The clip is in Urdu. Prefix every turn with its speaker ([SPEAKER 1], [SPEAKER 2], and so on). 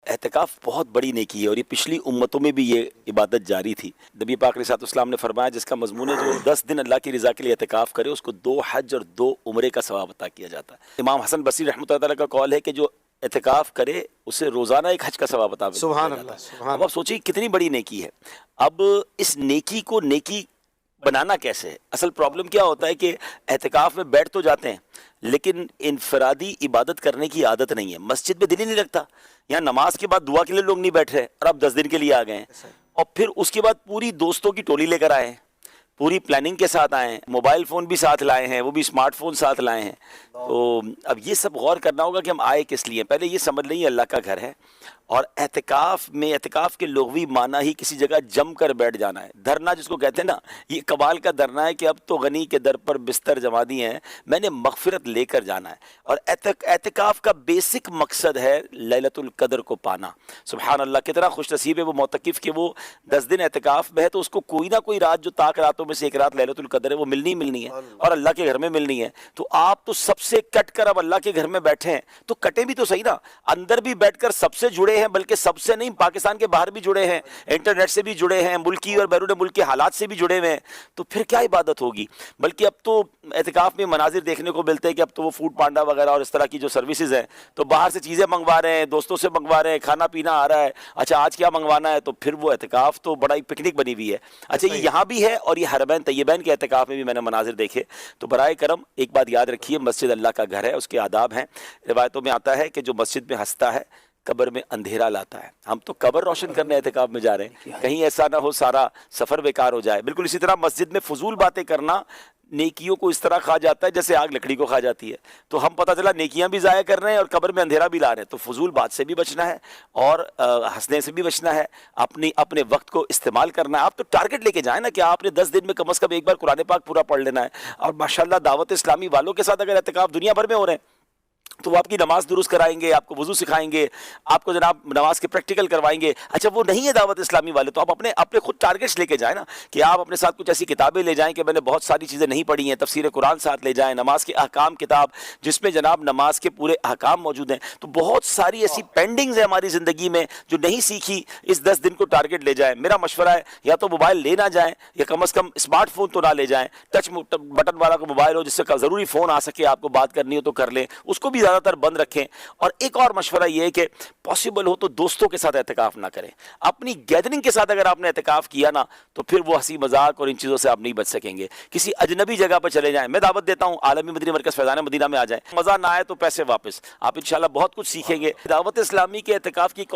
[SPEAKER 1] اعتکاف بہت بڑی نیکی ہے اور یہ پچھلی امتوں میں بھی یہ عبادت جاری تھی۔ نبی پاک علیہ الصلوۃ والسلام نے فرمایا جس کا مضمون ہے جو 10 دن اللہ کی رضا کے لیے اعتکاف کرے اس کو 2 حج اور 2 عمرے کا ثواب عطا کیا جاتا ہے۔ امام حسن بصری رحمۃ اللہ تعالیٰ کا قول ہے کہ جو اعتکاف کرے اسے روزانہ ایک حج کا ثواب عطا
[SPEAKER 2] سبحان
[SPEAKER 1] کیا
[SPEAKER 2] اللہ،
[SPEAKER 1] جاتا ہے۔
[SPEAKER 2] سبحان
[SPEAKER 1] اب آپ سوچیے کتنی بڑی نیکی ہے۔ اب اس نیکی کو نیکی بنانا کیسے ہے؟ اصل پرابلم کیا ہوتا ہے کہ اعتکاف میں بیٹھ تو جاتے ہیں لیکن انفرادی عبادت کرنے کی عادت نہیں ہے، مسجد میں دل ہی نہیں لگتا، یہاں نماز کے بعد دعا کے لیے لوگ نہیں بیٹھ رہے اور آپ 10 دن کے لیے آ گئے ہیں، اور پھر اس کے بعد پوری دوستوں کی ٹولی لے کر آئے ہیں، پوری پلاننگ کے ساتھ آئے ہیں، موبائل فون بھی ساتھ لائے ہیں، وہ بھی اسمارٹ فون ساتھ لائے ہیں۔ تو اب یہ سب غور کرنا ہوگا کہ ہم آئے کس لیے۔ پہلے یہ سمجھ لیں یہ اللہ کا گھر ہے، اور اعتکاف میں اعتکاف کے لغوی معنی ہی کسی جگہ جم کر بیٹھ جانا ہے۔ دھرنا جس کو کہتے ہیں نا، یہ کمال کا دھرنا ہے کہ اب تو غنی کے در پر بستر جما دیے ہیں، میں نے مغفرت لے کر جانا ہے۔ اور اعتکاف کا بیسک مقصد ہے لیلۃ القدر کو پانا۔ سبحان اللہ، کتنا خوش نصیب ہے وہ معتکف کہ وہ 10 دن اعتکاف میں ہے تو اس کو کوئی نہ کوئی رات جو طاق راتوں میں سے ایک رات لیلۃ القدر ہے وہ ملنی ہے اور اللہ کے گھر میں ملنی ہے۔ تو آپ تو سب سے کٹ کر اب اللہ کے گھر میں بیٹھے ہیں تو کٹے بھی تو صحیح نا، اندر بھی بیٹھ کر سب سے جڑے ہیں، بلکہ سب سے نہیں، پاکستان کے باہر بھی جڑے ہیں، انٹرنیٹ سے بھی جڑے ہیں، ملکی اور بیرون ملک کے حالات سے بھی جڑے ہوئے ہیں، تو پھر کیا عبادت ہوگی؟ بلکہ اب تو اعتکاف میں مناظر دیکھنے کو ملتے ہیں کہ اب تو وہ فوڈ پانڈا وغیرہ اور اس طرح کی جو سروسز ہیں تو باہر سے چیزیں منگوا رہے ہیں، دوستوں سے منگوا رہے ہیں، کھانا پینا آ رہا ہے، اچھا آج کیا منگوانا ہے، تو پھر وہ اعتکاف تو بڑا ہی پکنک بنی ہوئی ہے۔ اچھا یہ یہاں بھی ہے اور یہ حرمین طیبین کے اعتکاف میں بھی میں نے مناظر دیکھے۔ تو برائے کرم ایک بات یاد رکھیے، مسجد اللہ کا گھر ہے، اس کے آداب ہیں۔ روایتوں میں آتا ہے کہ جو مسجد میں ہنستا ہے قبر میں اندھیرا لاتا ہے۔ ہم تو قبر روشن کرنے اعتکاف میں جا رہے ہیں، کہیں ایسا نہ ہو سارا سفر بیکار ہو جائے۔ بالکل اسی طرح مسجد میں فضول باتیں کرنا نیکیوں کو اس طرح کھا جاتا ہے جیسے آگ لکڑی کو کھا جاتی ہے۔ تو ہم پتہ چلا نیکیاں بھی ضائع کر رہے ہیں اور قبر میں اندھیرا بھی لا رہے ہیں۔ تو فضول بات سے بھی بچنا ہے اور ہنسنے سے بھی بچنا ہے، اپنے وقت کو استعمال کرنا ہے۔ آپ تو ٹارگٹ لے کے جائیں نا کہ آپ نے 10 دن میں کم از کم ایک بار قرآن پاک پورا پڑھ لینا ہے۔ اور ماشاءاللہ دعوت اسلامی والوں کے ساتھ اگر اعتکاف دنیا بھر میں ہو رہے ہیں تو وہ آپ کی نماز درست کرائیں گے، آپ کو وضو سکھائیں گے، آپ کو جناب نماز کے پریکٹیکل کروائیں گے۔ اچھا وہ نہیں ہے دعوت اسلامی والے تو آپ اپنے خود ٹارگٹس لے کے جائیں نا، کہ آپ اپنے ساتھ کچھ ایسی کتابیں لے جائیں کہ میں نے بہت ساری چیزیں نہیں پڑھی ہیں، تفسیر قرآن ساتھ لے جائیں، نماز کے احکام کتاب جس میں جناب نماز کے پورے احکام موجود ہیں۔ تو بہت ساری ایسی پینڈنگز ہیں ہماری زندگی میں جو نہیں سیکھی، اس 10 دن کو ٹارگٹ لے جائیں۔ میرا مشورہ ہے یا تو موبائل لے نہ جائیں یا کم از کم اسمارٹ فون تو نہ لے جائیں، ٹچ بٹن والا کوئی موبائل ہو جس سے ضروری فون آ سکے، آپ کو بات کرنی ہو تو کر لیں، اس کو بھی زیادہ تر بند رکھیں۔ اور ایک اور مشورہ یہ ہے کہ پاسبل ہو تو دوستوں کے ساتھ اعتکاف نہ کریں۔ اپنی گیدرنگ کے ساتھ اگر آپ نے اعتکاف کیا نا تو پھر وہ ہنسی مذاق اور ان چیزوں سے آپ نہیں بچ سکیں گے۔ کسی اجنبی جگہ پر چلے جائیں، میں دعوت دیتا ہوں عالمی مدنی مرکز فیضان مدینہ میں آ جائیں، مزہ نہ آئے تو پیسے واپس، آپ انشاءاللہ بہت کچھ سیکھیں گے۔ دعوت اسلامی کے اعتکاف کی